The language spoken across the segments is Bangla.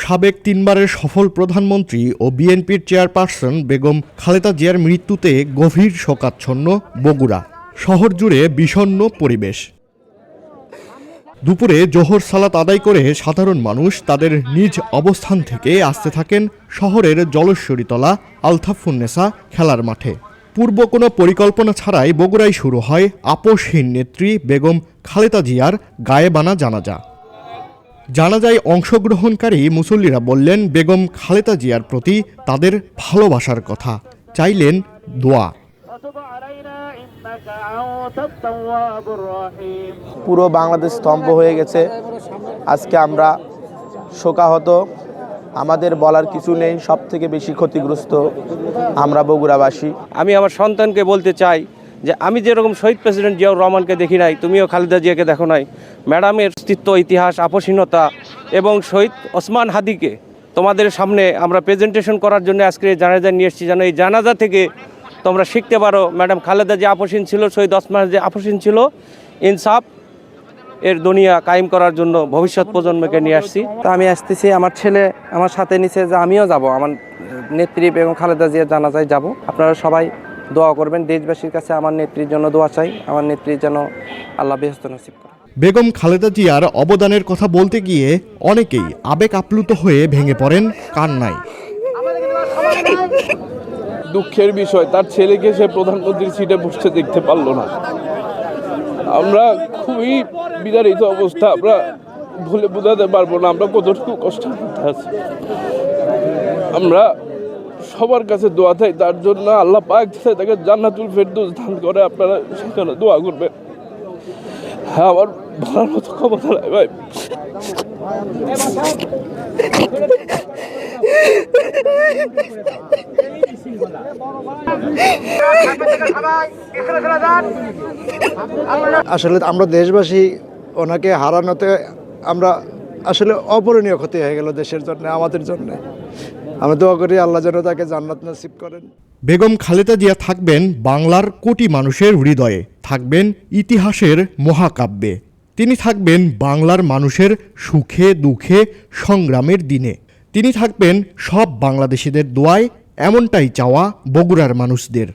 সাবেক 3 বারের সফল প্রধানমন্ত্রী ও বিএনপির চেয়ারপারসন বেগম খালেদা জিয়ার মৃত্যুতে গভীর শোকাচ্ছন্ন বগুড়া। শহর জুড়ে বিষণ্ণ পরিবেশ। দুপুরে জোহর সালাত আদায় করে সাধারণ মানুষ তাদের নিজ অবস্থান থেকে আসতে থাকেন শহরের জলেশ্বরীতলা আলতাফুন্নেসা খেলার মাঠে। পূর্ব কোনো পরিকল্পনা ছাড়াই বগুড়ায় শুরু হয় আপসহীন নেত্রী বেগম খালেদা জিয়ার গায়েবানা জানাজা। জানাজায় অংশগ্রহণকারী মুসল্লিরা বললেন বেগম খালেদা জিয়ার প্রতি তাদের ভালোবাসার কথা, চাইলেন দোয়া। পুরো বাংলাদেশ স্তম্ভ হয়ে গেছে। আজকে আমরা শোকাহত, আমাদের বলার কিছু নেই। সব থেকে বেশি ক্ষতিগ্রস্ত আমরা বগুড়াবাসী। আমি আমার সন্তানকে বলতে চাই যে আমি যেরকম শহীদ প্রেসিডেন্ট জিয়াউর রহমানকে দেখি নাই, তুমিও খালেদা জিয়াকে দেখো নাই। ম্যাডামের অস্তিত্ব, ইতিহাস, আপসীনতা এবং শহীদ ওসমান হাদিকে তোমাদের সামনে আমরা প্রেজেন্টেশন করার জন্য আজকে এই জানাজা নিয়ে এসেছি, যেন এই জানাজা থেকে তোমরা শিখতে পারো ম্যাডাম খালেদা যে আপসীন ছিল, শহীদ ওসমান যে আপসীন ছিল। ইনসাফ এর দুনিয়া কায়েম করার জন্য ভবিষ্যৎ প্রজন্মকে নিয়ে আসছি। তো আমি আসতেছি, আমার ছেলে আমার সাথে নিচে যে আমিও যাব, আমার নেত্রী বেগম খালেদা জিয়ার জানাজায় যাব। আপনারা সবাই দোয়া করবেন। দেশবাসীর কাছে আমার নেত্রীর জন্য দোয়া চাই, আমার নেত্রীর যেন আল্লাহ বেহেশত নসিব করে। বেগম খালেদা জিয়ার অবদানের কথা বলতে গিয়ে অনেকেই আবেগ আপ্লুত হয়ে ভেঙে পড়েন কান্নায়। দুঃখের বিষয়, তার ছেলেকে সে প্রধানমন্ত্রীর সিটে বসতে দেখতে পারলো না। আমরা খুবই বিদারিত অবস্থা, আমরা বলে বোঝাতে পারবো না আমরা কতটুকু কষ্টের মধ্যে আছি। আমরা সবার কাছে দোয়া চাই তার জন্য, আল্লাহ পাক তাকে জান্নাতুল ফেরদৌস দান করে। আপনারা সেখানে দোয়া করবেন। হ্যাঁ, আমার বলার মতো ক্ষমতা নাই ভাই। আসলে আমরা দেশবাসী ওনাকে হারানোতে আমরা আসলে অপূরণীয় ক্ষতি হয়ে গেল দেশের জন্য, আমাদের জন্য। আমরা দোয়া করি আল্লাহ যেন তাকে জান্নাত নসিব করেন। বেগম খালেদা জিয়া থাকবেন বাংলার কোটি মানুষের হৃদয়ে, থাকবেন ইতিহাসের মহাকাব্যে। তিনি থাকবেন বাংলার মানুষের সুখে দুঃখে সংগ্রামের দিনে। তিনি থাকবেন সব বাংলাদেশিদের দোয়ায়, এমনটাই চাওয়া বগুড়ার মানুষদের।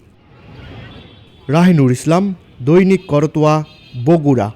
রাহিনুর ইসলাম, দৈনিক করতোয়া, বগুড়া।